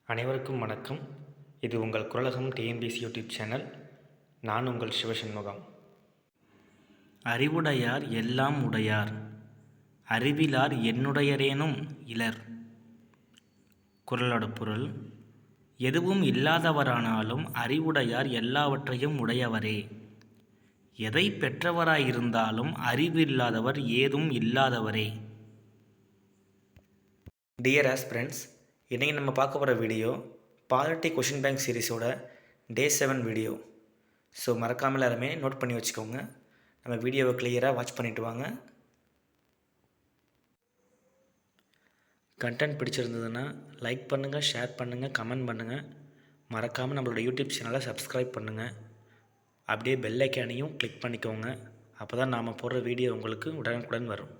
அனைவருக்கும் வணக்கம். இது உங்கள் குரலகம் டிஎன்பிஎஸ்சி யூடியூப் சேனல். நான் உங்கள் சிவசண்முகம். அறிவுடையார் எல்லாம் உடையார், அறிவிலார் என்னுடையரேனும் இலர். குறளோட பொருள்: எதுவும் இல்லாதவரானாலும் அறிவுடையார் எல்லாவற்றையும் உடையவரே. எதை பெற்றவராயிருந்தாலும் அறிவில்லாதவர் ஏதும் இல்லாதவரே. டியர் ஆஸ்பிரண்ட்ஸ், இன்றைக்கி நம்ம பார்க்க போகிற வீடியோ பாலிட்டி கொஷின் பேங்க் சீரீஸோட டே 7 வீடியோ. ஸோ மறக்காமல் எல்லாருமே நோட் பண்ணி வச்சுக்கோங்க. நம்ம வீடியோவை கிளியராக வாட்ச் பண்ணிவிட்டு வாங்க. கண்டென்ட் பிடிச்சிருந்ததுன்னா லைக் பண்ணுங்கள், ஷேர் பண்ணுங்கள், கமெண்ட் பண்ணுங்கள். மறக்காமல் நம்மளோட யூடியூப் சேனலை சப்ஸ்கிரைப் பண்ணுங்கள். அப்படியே பெல் ஐக்கானையும் கிளிக் பண்ணிக்கோங்க. அப்போ தான் நாம் போடுற வீடியோ உங்களுக்கு உடனுக்குடன் வரும்.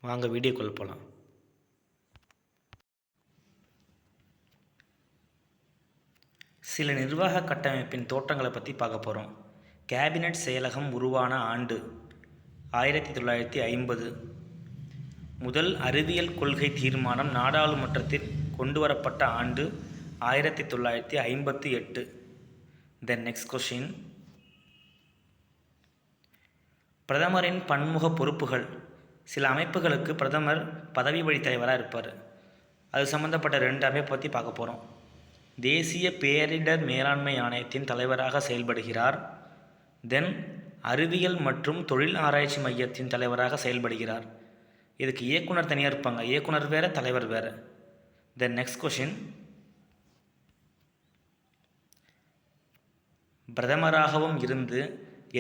வாங்க வீடியோக்குள்ளே போகலாம். சில நிர்வாக கட்டமைப்பின் தோற்றங்களை பற்றி பார்க்க போகிறோம். கேபினட் செயலகம் உருவான ஆண்டு 1950. முதல் அறிவியல் கொள்கை தீர்மானம் நாடாளுமன்றத்தில் கொண்டு வரப்பட்ட ஆண்டு 1958. தென் நெக்ஸ்ட் கொஷின்: பிரதமரின் பன்முக பொறுப்புகள். சில அமைப்புகளுக்கு பிரதமர் பதவி வழி தலைவராக இருப்பார். அது சம்மந்தப்பட்ட 2 அமைப்பை பற்றி பார்க்க போகிறோம். தேசிய பேரிடர் மேலாண்மை ஆணையத்தின் தலைவராக செயல்படுகிறார். தென் அறிவியல் மற்றும் தொழில் ஆராய்ச்சி மையத்தின் தலைவராக செயல்படுகிறார். இதுக்கு இயக்குனர் தனியாக இருப்பாங்க. இயக்குனர் வேறு, தலைவர் வேறு. தென் நெக்ஸ்ட் கொஷின்: பிரதமராகவும் இருந்து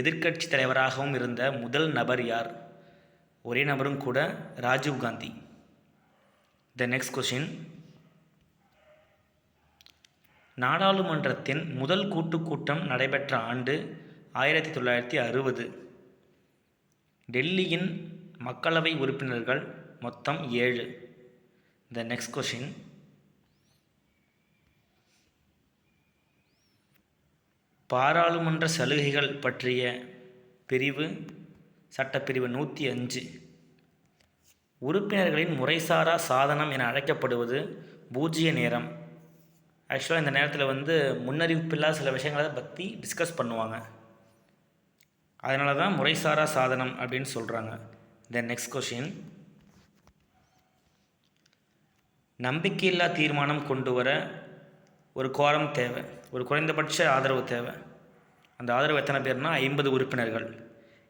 எதிர்க்கட்சி தலைவராகவும் இருந்த முதல் நபர் யார்? ஒரே நபரும் கூட, Rajiv Gandhi. Then next question: நாடாளுமன்றத்தின் முதல் கூட்டம் நடைபெற்ற ஆண்டு 1960. டெல்லியின் மக்களவை உறுப்பினர்கள் மொத்தம் 7. த நெக்ஸ்ட் கொஷின்: பாராளுமன்ற சலுகைகள் பற்றிய பிரிவு சட்டப்பிரிவு 105. உறுப்பினர்களின் முறைசாரா சாதனம் என அழைக்கப்படுவது பூஜ்ய நேரம். ஆக்சுவலாக இந்த நேரத்தில் முன்னறிவிப்பில்லாத சில விஷயங்களை பற்றி டிஸ்கஸ் பண்ணுவாங்க. அதனால தான் முறைசாரா சாதனம் அப்படின்னு சொல்கிறாங்க. தென் நெக்ஸ்ட் கொஷின்: நம்பிக்கையில்லா தீர்மானம் கொண்டு வர ஒரு கோரம் தேவை, ஒரு குறைந்தபட்ச ஆதரவு தேவை. அந்த ஆதரவு எத்தனை பேர்னா 50 உறுப்பினர்கள்.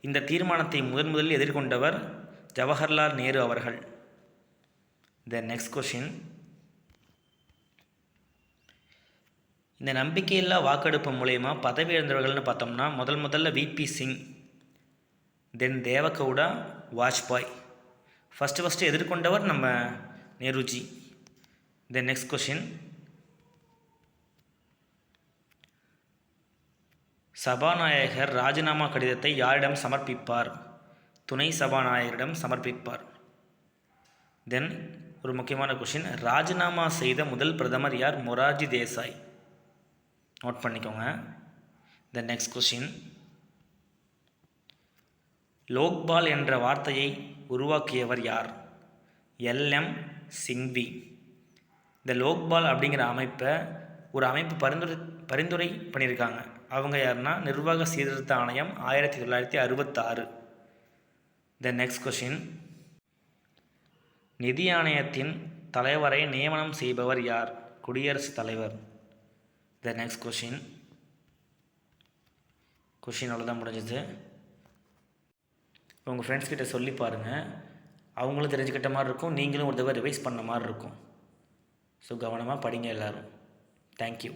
இந்த தீர்மானத்தை முதலில் எதிர்கொண்டவர் ஜவஹர்லால் நேரு அவர்கள். தென் நெக்ஸ்ட் கொஷின்: இந்த நம்பிக்கையில்லா வாக்கெடுப்பு மூலயமா பதவி இழந்தவர்கள்னு பார்த்தோம்னா முதல்ல விபி சிங், தென் தேவகவுடா, வாஜ்பாய். ஃபஸ்ட்டு எதிர்கொண்டவர் நம்ம நேருஜி. தென் நெக்ஸ்ட் கொஷின்: சபாநாயகர் ராஜினாமா கடிதத்தை யாரிடம் சமர்ப்பிப்பார்? துணை சபாநாயகரிடம் சமர்ப்பிப்பார். தென் ஒரு முக்கியமான கொஷின்: ராஜினாமா செய்த முதல் பிரதமர் யார்? மொரார்ஜி தேசாய். நோட் பண்ணிக்கோங்க. த நெக்ஸ்ட் கொஷின்: லோக்பால் என்ற வார்த்தையை உருவாக்கியவர் யார்? எல்எம் சிங்வி. இந்த லோக்பால் அப்படிங்கிற ஒரு அமைப்பு பரிந்துரை பண்ணியிருக்காங்க. அவங்க யாருன்னா நிர்வாக சீர்திருத்த ஆணையம் 1966. த நெக்ஸ்ட் கொஷின்: நிதி ஆணையத்தின் தலைவரை நியமனம் செய்பவர் யார்? குடியரசுத் தலைவர். த நெக்ஸ்ட் கொஷின் அவ்வளோதான் முடிஞ்சது. உங்கள் ஃப்ரெண்ட்ஸ் கிட்ட சொல்லி பாருங்கள். அவங்களும் தெரிஞ்சுக்கிட்ட மாதிரி இருக்கும், நீங்களும் ஒரு தடவை ரிவைஸ் பண்ண மாதிரி இருக்கும். ஸோ கவனமாக படிங்க எல்லோரும். தேங்க்யூ.